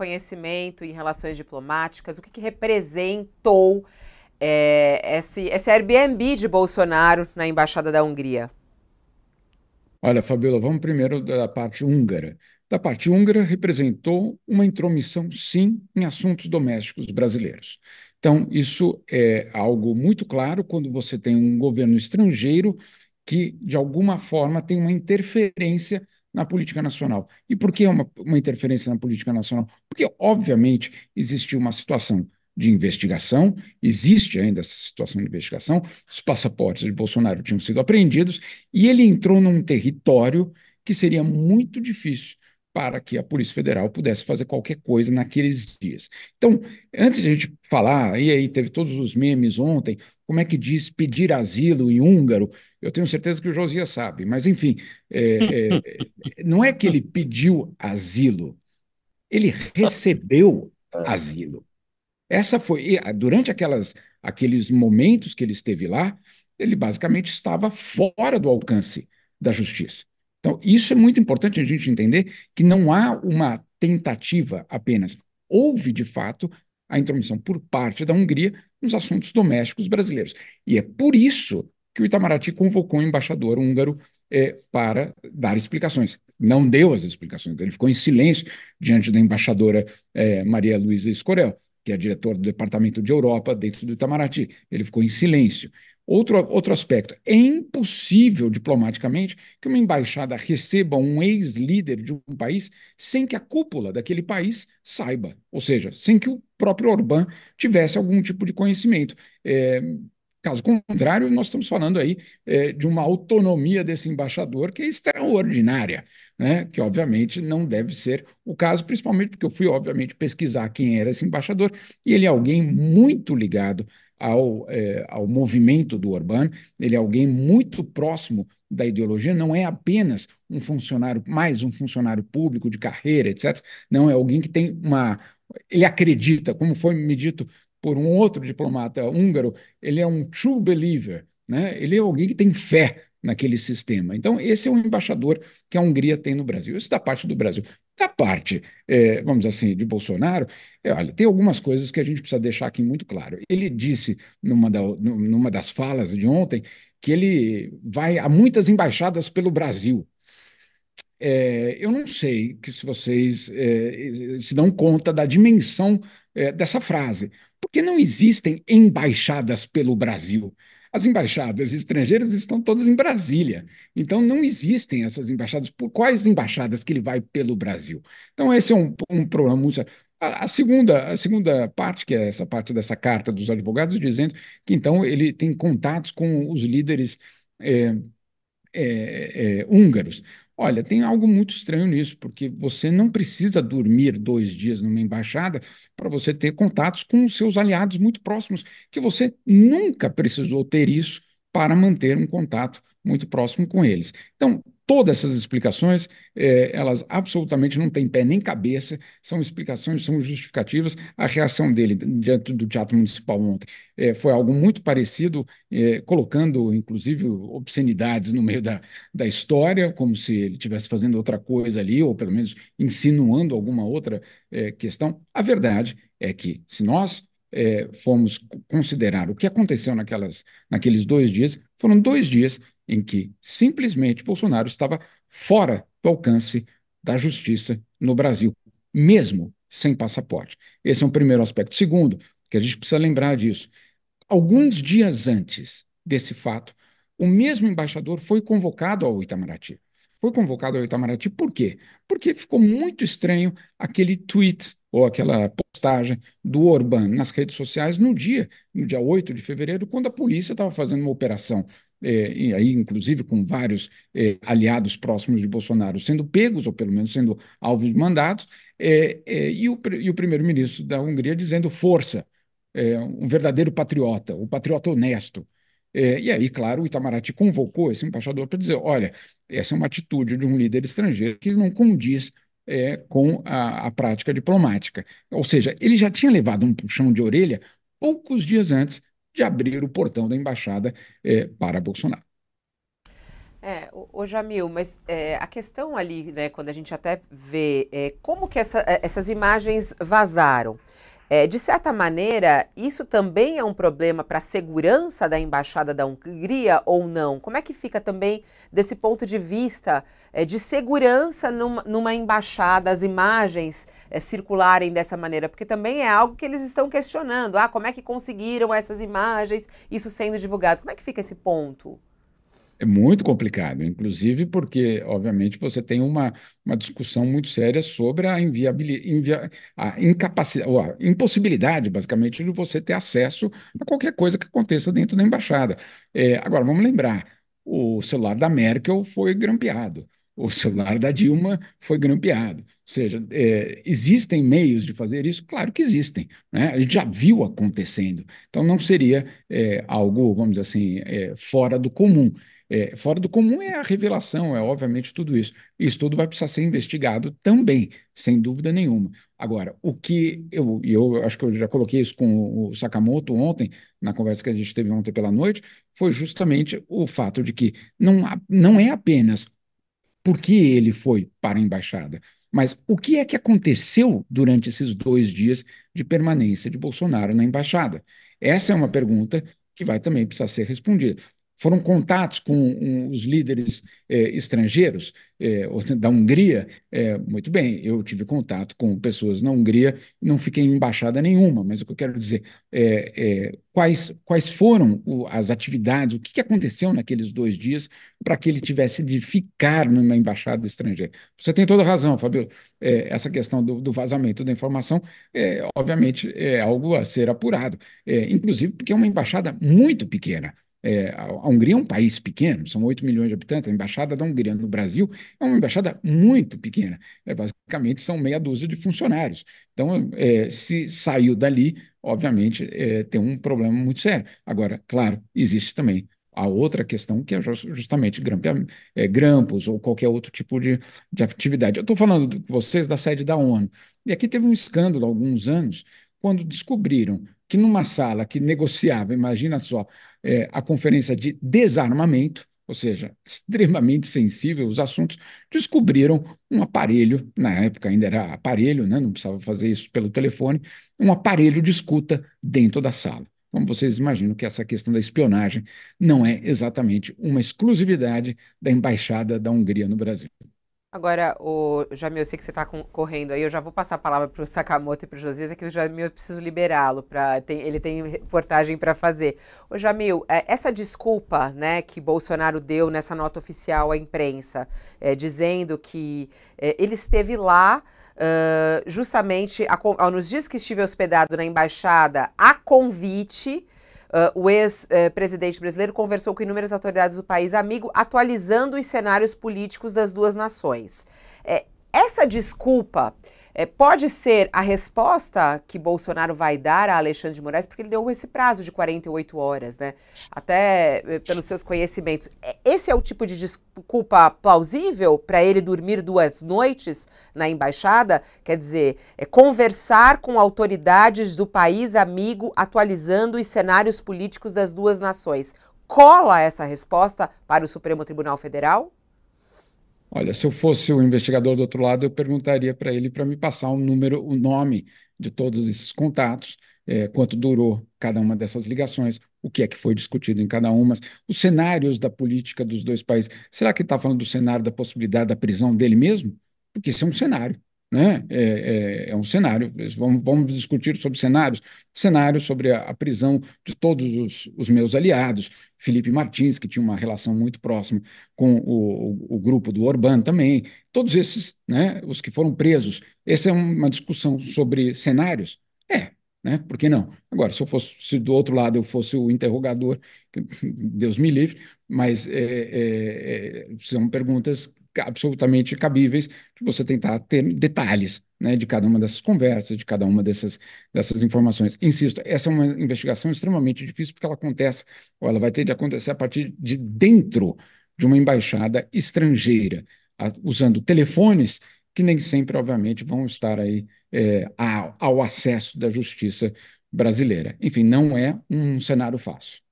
conhecimento em relações diplomáticas, o que representou esse Airbnb de Bolsonaro na Embaixada da Hungria? Olha, Fabiola, vamos primeiro da parte húngara. Da parte húngara, representou uma intromissão, sim, em assuntos domésticos brasileiros. Então, isso é algo muito claro quando você tem um governo estrangeiro que, de alguma forma, tem uma interferência na política nacional. E por que uma interferência na política nacional? Porque, obviamente, existiu uma situação de investigação, existe ainda essa situação de investigação, os passaportes de Bolsonaro tinham sido apreendidos e ele entrou num território que seria muito difícil para que a Polícia Federal pudesse fazer qualquer coisa naqueles dias. Então, antes de a gente falar, e aí teve todos os memes ontem, como é que diz pedir asilo em húngaro? Eu tenho certeza que o Josias sabe, mas enfim, não é que ele pediu asilo, ele recebeu asilo. Essa foi, durante aqueles momentos que ele esteve lá, ele basicamente estava fora do alcance da justiça. Então, isso é muito importante a gente entender que não há uma tentativa apenas. Houve, de fato, a intromissão por parte da Hungria nos assuntos domésticos brasileiros. E é por isso que o Itamaraty convocou o embaixador húngaro para dar explicações. Não deu as explicações, ele ficou em silêncio diante da embaixadora Maria Luísa Escorel, que é diretor do Departamento de Europa dentro do Itamaraty. Ele ficou em silêncio. Outro aspecto, é impossível diplomaticamente que uma embaixada receba um ex-líder de um país sem que a cúpula daquele país saiba, ou seja, sem que o próprio Orbán tivesse algum tipo de conhecimento. Caso contrário, nós estamos falando aí de uma autonomia desse embaixador que é extraordinária, né? Que obviamente não deve ser o caso, principalmente porque eu fui, obviamente, pesquisar quem era esse embaixador, e ele é alguém muito ligado ao movimento do Orbán, ele é alguém muito próximo da ideologia, não é apenas um funcionário, mais um funcionário público de carreira, etc. Não, é alguém que tem uma. Ele acredita, como foi me dito por um outro diplomata húngaro, ele é um true believer, né? Ele é alguém que tem fé naquele sistema. Então, esse é o embaixador que a Hungria tem no Brasil. Isso da parte do Brasil. Da parte, vamos dizer assim, de Bolsonaro, olha, tem algumas coisas que a gente precisa deixar aqui muito claro. Ele disse numa das falas de ontem que ele vai a muitas embaixadas pelo Brasil. Eu não sei que se vocês se dão conta da dimensão dessa frase, porque não existem embaixadas pelo Brasil. As embaixadas estrangeiras estão todas em Brasília. Então, não existem essas embaixadas. Por quais embaixadas que ele vai pelo Brasil? Então, esse é um problema muito sério. A segunda parte, que é essa parte dessa carta dos advogados, dizendo que então ele tem contatos com os líderes eh, húngaros. Olha, tem algo muito estranho nisso, porque você não precisa dormir 2 dias numa embaixada para você ter contatos com os seus aliados muito próximos, que você nunca precisou ter isso para manter um contato muito próximo com eles. Então, todas essas explicações, elas absolutamente não têm pé nem cabeça, são explicações, são justificativas. A reação dele diante do Teatro Municipal ontem foi algo muito parecido, colocando, inclusive, obscenidades no meio da história, como se ele estivesse fazendo outra coisa ali, ou pelo menos insinuando alguma outra questão. A verdade é que, se nós formos considerar o que aconteceu naqueles 2 dias, foram 2 dias em que simplesmente Bolsonaro estava fora do alcance da justiça no Brasil, mesmo sem passaporte. Esse é um primeiro aspecto. Segundo, que a gente precisa lembrar disso, alguns dias antes desse fato, o mesmo embaixador foi convocado ao Itamaraty. Foi convocado ao Itamaraty por quê? Porque ficou muito estranho aquele tweet ou aquela postagem do Orbán nas redes sociais no dia 8 de fevereiro, quando a polícia estava fazendo uma operação, e aí, inclusive, com vários aliados próximos de Bolsonaro sendo pegos, ou pelo menos sendo alvos de mandados, e o primeiro-ministro da Hungria dizendo força, um verdadeiro patriota, o patriota honesto. E aí, claro, o Itamaraty convocou esse embaixador para dizer: olha, essa é uma atitude de um líder estrangeiro que não condiz com a prática diplomática. Ou seja, ele já tinha levado um puxão de orelha poucos dias antes de abrir o portão da embaixada para Bolsonaro. Ô Jamil, mas a questão ali, né, quando a gente até vê como que essas imagens vazaram, de certa maneira, isso também é um problema para a segurança da Embaixada da Hungria ou não? Como é que fica também desse ponto de vista de segurança numa embaixada, as imagens circularem dessa maneira? Porque também é algo que eles estão questionando. Ah, como é que conseguiram essas imagens, isso sendo divulgado? Como é que fica esse ponto? É muito complicado, inclusive porque, obviamente, você tem uma discussão muito séria sobre a a incapacidade, ou a impossibilidade, basicamente, de você ter acesso a qualquer coisa que aconteça dentro da embaixada. Agora, vamos lembrar, o celular da Merkel foi grampeado, o celular da Dilma foi grampeado. Ou seja, existem meios de fazer isso? Claro que existem, né? A gente já viu acontecendo. Então, não seria algo, vamos dizer assim, fora do comum. Fora do comum é a revelação, é obviamente tudo isso. Isso tudo vai precisar ser investigado também, sem dúvida nenhuma. Agora, o que eu acho que eu já coloquei isso com o Sakamoto ontem, na conversa que a gente teve ontem pela noite, foi justamente o fato de que não é apenas por que ele foi para a embaixada, mas o que é que aconteceu durante esses 2 dias de permanência de Bolsonaro na embaixada? Essa é uma pergunta que vai também precisar ser respondida. Foram contatos com os líderes estrangeiros da Hungria? Muito bem, eu tive contato com pessoas na Hungria, não fiquei em embaixada nenhuma, mas o que eu quero dizer quais foram as atividades, o que aconteceu naqueles 2 dias para que ele tivesse de ficar numa embaixada estrangeira. Você tem toda a razão, Fabio. Essa questão do vazamento da informação, obviamente, é algo a ser apurado, inclusive porque é uma embaixada muito pequena. A Hungria é um país pequeno, são 8 milhões de habitantes. A embaixada da Hungria no Brasil é uma embaixada muito pequena. Basicamente, são meia dúzia de funcionários. Então, se saiu dali, obviamente, tem um problema muito sério. Agora, claro, existe também a outra questão que é justamente grampos ou qualquer outro tipo de atividade. Eu estou falando com vocês da sede da ONU. E aqui teve um escândalo há alguns anos, quando descobriram que numa sala que negociava, imagina só, a conferência de desarmamento, ou seja, extremamente sensível os assuntos, descobriram um aparelho, na época ainda era aparelho, né, não precisava fazer isso pelo telefone, um aparelho de escuta dentro da sala. Como vocês imaginam que essa questão da espionagem não é exatamente uma exclusividade da Embaixada da Hungria no Brasil. Agora, o Jamil, eu sei que você está correndo aí, eu já vou passar a palavra para o Sakamoto e para o Josias, é que o Jamil eu preciso liberá-lo, ele tem reportagem para fazer. Ô Jamil, essa desculpa, né, que Bolsonaro deu nessa nota oficial à imprensa, dizendo que ele esteve lá justamente nos dias que estive hospedado na embaixada, a convite. O ex-presidente brasileiro conversou com inúmeras autoridades do país amigo, atualizando os cenários políticos das duas nações. Essa desculpa pode ser a resposta que Bolsonaro vai dar a Alexandre de Moraes, porque ele deu esse prazo de 48 horas, né? Até pelos seus conhecimentos. Esse é o tipo de desculpa plausível para ele dormir 2 noites na embaixada? Quer dizer, conversar com autoridades do país amigo, atualizando os cenários políticos das duas nações. Cola essa resposta para o Supremo Tribunal Federal? Olha, se eu fosse o investigador do outro lado, eu perguntaria para ele para me passar o número, o nome de todos esses contatos, quanto durou cada uma dessas ligações, o que é que foi discutido em cada uma, os cenários da política dos dois países. Será que está falando do cenário da possibilidade da prisão dele mesmo? Porque isso é um cenário, né? É um cenário. Vamos discutir sobre cenários. Cenário sobre a prisão de todos os meus aliados, Felipe Martins, que tinha uma relação muito próxima com o grupo do Orbán também, todos esses, né, os que foram presos. Essa é uma discussão sobre cenários? Né? Por que não? Agora, se do outro lado eu fosse o interrogador, Deus me livre, mas são perguntas absolutamente cabíveis de você tentar ter detalhes, né, de cada uma dessas conversas, de cada uma dessas informações. Insisto, essa é uma investigação extremamente difícil porque ela acontece, ou ela vai ter de acontecer a partir de dentro de uma embaixada estrangeira, usando telefones que nem sempre, obviamente, vão estar aí ao acesso da justiça brasileira. Enfim, não é um cenário fácil.